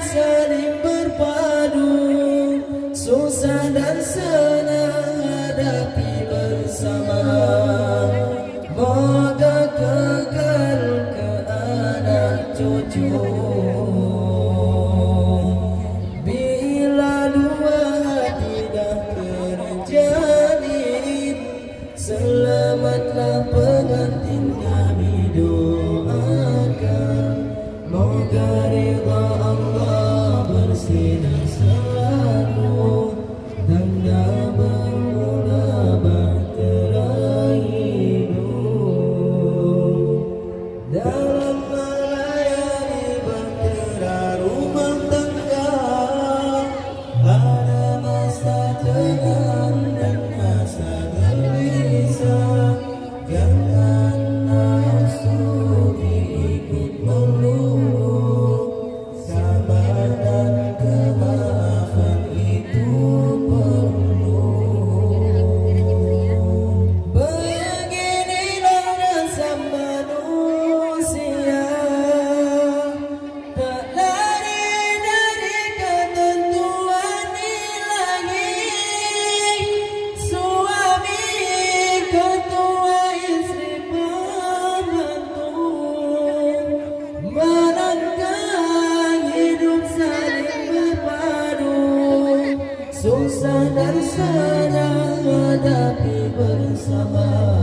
saling berpadu, susah dan senang hadapi bersama. Moga kekal ke anak cucu. Bila dua hati dah terjalin, selamatlah pengantin kami doakan. Moga ridha Allah bersinar selalu, tanda bermula bahtera hidup. Dalam melayani bahtera rumah tangga, ada masa tenang dan masa gelisah. Jangan nafsu diikut melulu, sabar dan kemaafan itu perlu. Beginilah nasab manusia, tak lari dari ketentuan ilahi. Suami ketua, istri pembantu, menangkan hidup saling berpadu, susah dan senang hadapi bersama.